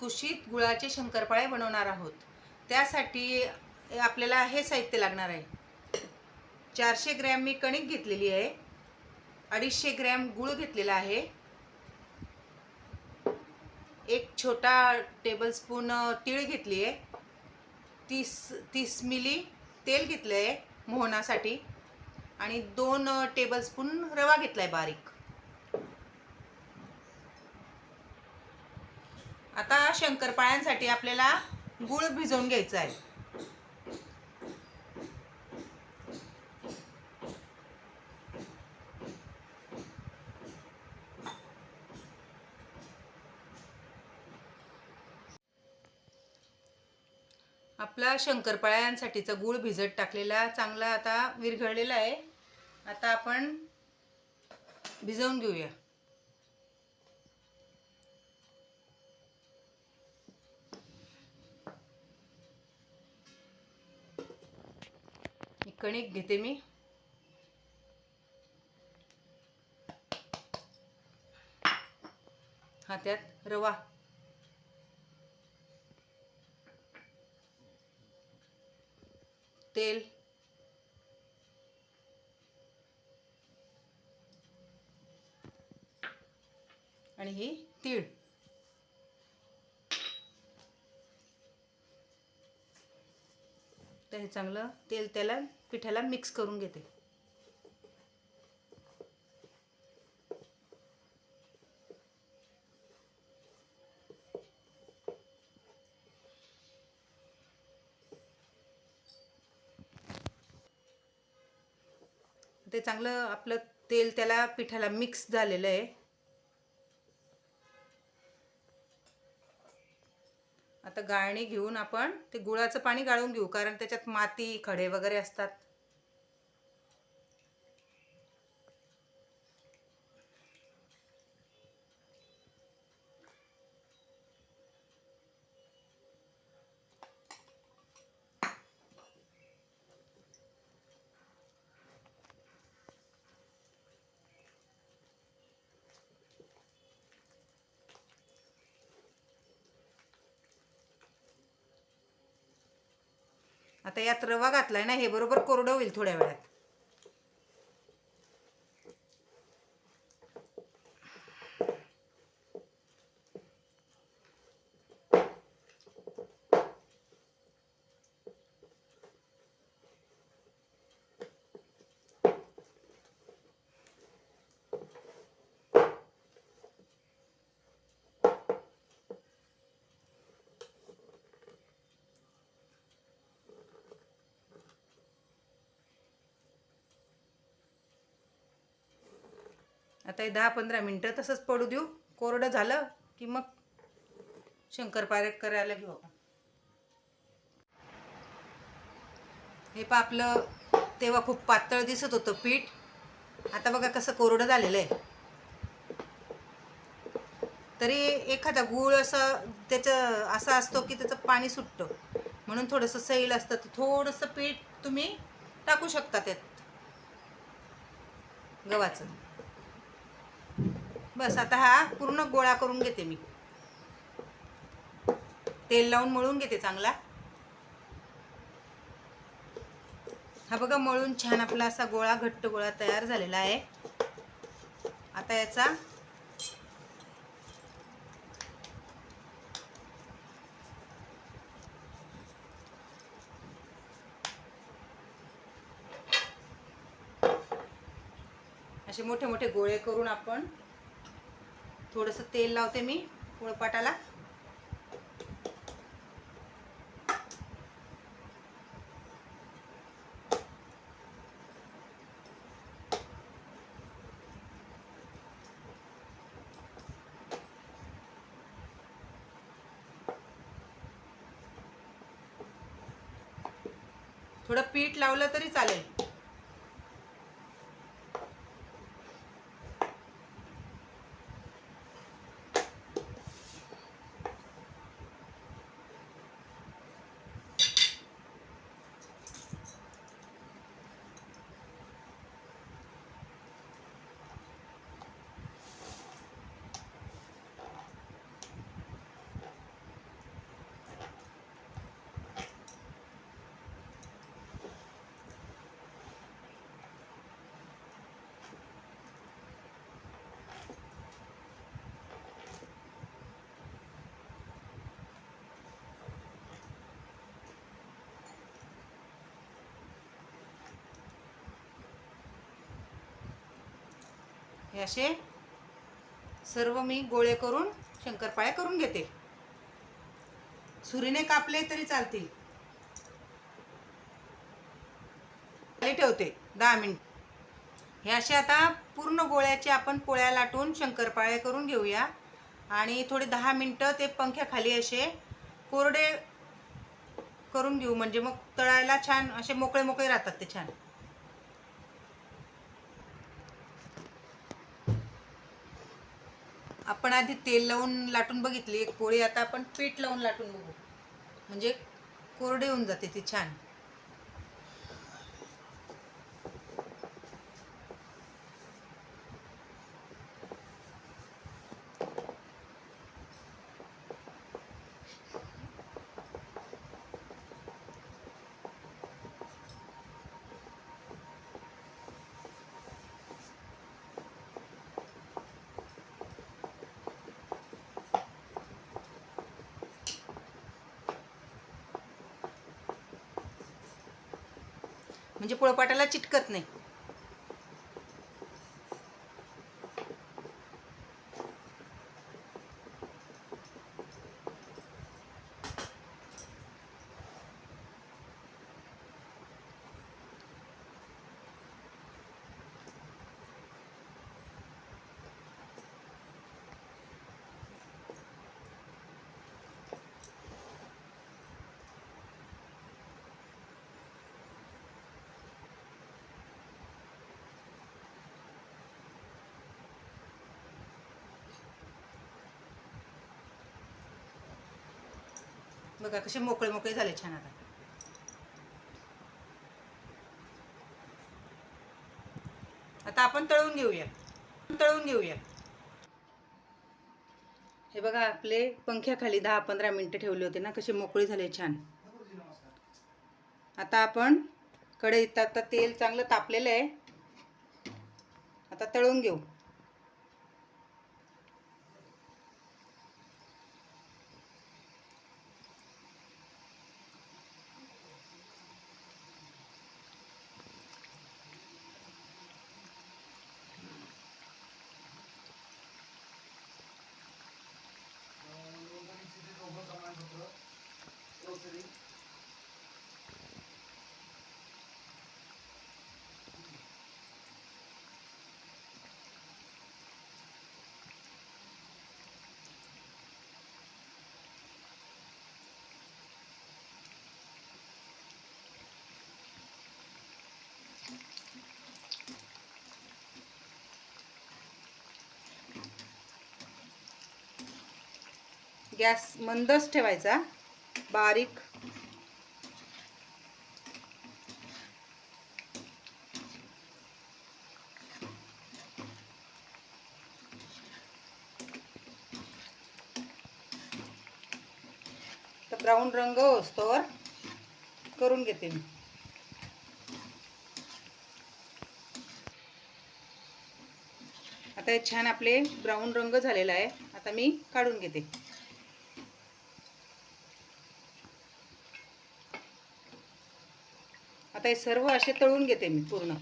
खुसखुशीत गुळाचे शंकरपाळे बनवणार आहोत. त्यासाठी आपल्याला हे साहित्य लागणार आहे. 400 ग्रॅम मी कणिक घेतलेली आहे. 250 ग्रॅम गूळ घेतलेला आहे. एक छोटा टेबलस्पून तीळ घेतली आहे. 30 मिली तेल घेतलं आहे मोहनासाठी आणि 2 टेबलस्पून रवा घेतला आहे बारीक. आता शंकरपाळ्यांसाठी आपल्याला गूळ भिजवून घ्यायचा आहे. आपला शंकरपाळ्यांसाठीचा गूळ भिजत टाकलेला चांगला आता विरघळलेला आहे. आता आपण भिजवून घेऊया. कणिक घेते मी. हा त्यात रवा, तेल, आणि ही तीळ. तर हे चांगलं तेल त्याला पिठाला मिक्स करून घेते. ते चांगलं आपलं तेल त्याला पिठाला मिक्स झालेलं आहे. आता गाळणी घेऊन आपण ते गुळाचं पाणी गाळून घेऊ, कारण त्याच्यात माती खडे वगैरे असतात. आता यात रवा घातलाय ना, हे बरोबर कोरडं होईल थोड्या वेळात. आता हे 10-15 मिनटं तसंच पडू देऊ. कोरडं झालं की मग शंकरपाळे करायला घेऊ आपण. हे पा आपलं तेव्हा खूप पातळ दिसत होतं पीठ, आता बघा कसं कोरडं झालेलं आहे. तरी एखादा गूळ असं त्याचं असा असतो की त्याचं पाणी सुटतं, म्हणून थोडंसं सैल असतं. तर थोडंसं पीठ तुम्ही टाकू शकता त्यात गव्हाचं. बस आता हा पूर्ण गोळा करून घेते मी. तेल लावून मळून घेते चांगला. हा बघा मळून छान आपला असा गोळा, घट्ट गोळा तयार झालेला आहे. आता याचा असे मोठे मोठे गोळे करून आपण थोडंसं तेल लावते मी पोळपाटाला. थोडं पीठ लावलं तरी चालेल. हे असे सर्व मी गोळे करून शंकरपाळे करून घेते. सुरीने कापले तरी चालतील. ठेवते 10 मिनिट. हे असे आता पूर्ण गोळ्याचे आपण पोळ्या लाटून शंकरपाळे करून घेऊया आणि थोडे 10 मिनिटं ते पंख्याखाली असे कोरडे करून घेऊ, म्हणजे मग तळायला छान असे मोकळे मोकळे राहतात ते छान. आपण आधी तेल लावून लाटून बघितली एक पोळी, आता आपण पीठ लावून लाटून बघू, म्हणजे कोरडे होऊन जाते ती छान. म्हणजे पोळपाटाला चिटकत नाही. बघा कसे मोकळे मोकळे झाले छान. आता आपण तळून घेऊया. हे बघा आपले पंख्याखाली 10-15 मिनिटं ठेवले होते ना, कसे मोकळे झाले छान. आता आपण कढईत, आता तेल चांगलं तापलेलं आहे, आता तळून घेऊ. गॅस मंदच ठेवायचा, बारीक. तर ब्राऊन रंग होस्तोवर करून घेते मी. आता हे छान आपले ब्राऊन रंग झालेला आहे, आता मी काढून घेते. आता हे सर्व असे तळून घेते मी पूर्ण.